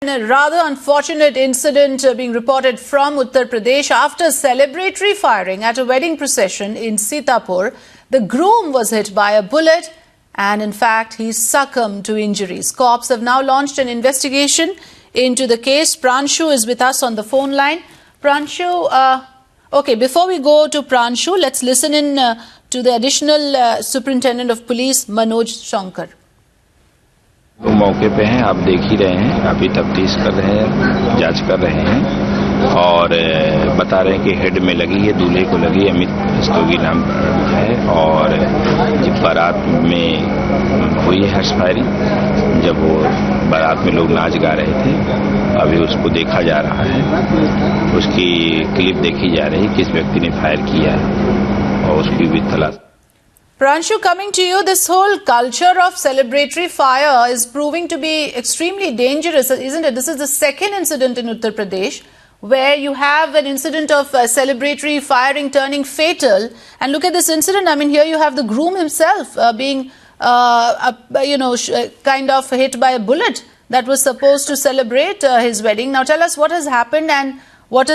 A rather unfortunate incident being reported from Uttar Pradesh after celebratory firing at a wedding procession in Sitapur. The groom was hit by a bullet and in fact he succumbed to injuries. Cops have now launched an investigation into the case. Pranshu is with us on the phone line. Pranshu, okay, before we go to Pranshu, let's listen in to the additional Superintendent of Police, Manoj Shankar. तो मौके पे हैं, आप देख ही रहे हैं, अभी तफ्तीश कर रहे हैं, जांच कर रहे हैं और बता रहे हैं कि हेड में लगी है, दूल्हे को लगी, अमित रस्तोगी नाम है और जब बारात में हुई है हर्ष फायरिंग, जब वो बारात में लोग नाच गा रहे थे, अभी उसको देखा जा रहा है, उसकी क्लिप देखी जा रही, किस व्यक्ति ने फायर किया है और उसकी भी तलाश। Pranshu, coming to you, this whole culture of celebratory fire is proving to be extremely dangerous, isn't it? This is the second incident in Uttar Pradesh where you have an incident of celebratory firing turning fatal. And look at this incident. I mean, here you have the groom himself being, kind of hit by a bullet that was supposed to celebrate his wedding. Now, tell us what has happened and what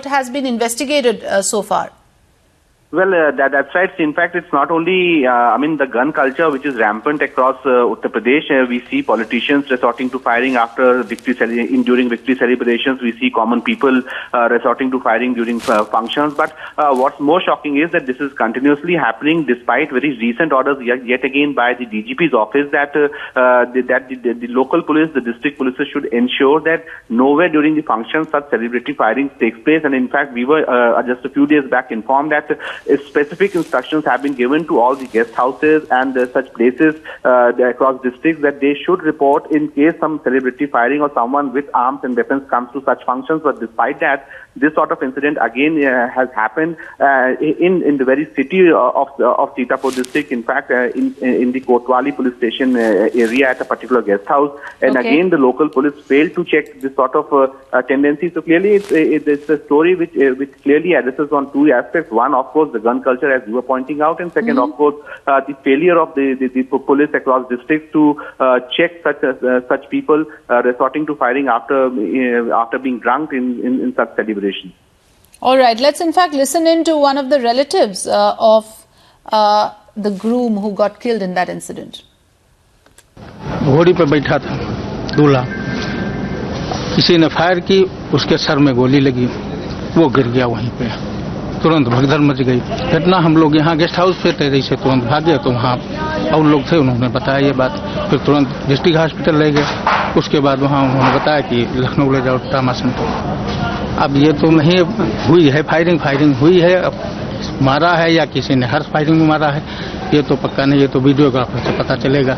has been investigated so far. Well, that's right. In fact, it's not only, the gun culture which is rampant across Uttar Pradesh. We see politicians resorting to firing after during victory celebrations. We see common people resorting to firing during functions. But what's more shocking is that this is continuously happening despite very recent orders yet again by the DGP's office that the local police, the district police should ensure that nowhere during the functions such celebratory firing takes place. And in fact, we were just a few days back informed that specific instructions have been given to all the guest houses and such places across districts that they should report in case some celebratory firing or someone with arms and weapons comes to such functions. But despite that, this sort of incident again has happened in the very city of Sitapur district. In fact, in the Kotwali police station area at a particular guest house. And again, the local police failed to check this sort of tendency. So clearly, it's a story which clearly addresses on two aspects. One, of course, the gun culture, as you were pointing out, and second, of course, the failure of the police across districts to check such people resorting to firing after being drunk in such celebrations. All right, let's in fact listen in to one of the relatives of the groom who got killed in that incident. घोड़ी पे बैठा था दूल्हा, किसी ने fire की, उसके sir में गोली लगी, वो गिर गया वहीं पे, तुरंत भगदड़ मच गई। घटना हम लोग यहाँ गेस्ट हाउस पे थे, से तुरंत भागे तो वहाँ और लोग थे, उन्होंने बताया ये बात, फिर तुरंत डिस्ट्रिक्ट हॉस्पिटल ले गए। उसके बाद वहाँ उन्होंने बताया कि लखनऊ ले जाओ ट्रामा सेंटर। अब ये तो नहीं हुई है, फायरिंग हुई है, मारा है या किसी ने हर्ष फायरिंग में मारा है, ये तो पक्का नहीं, ये तो वीडियोग्राफर से पता चलेगा।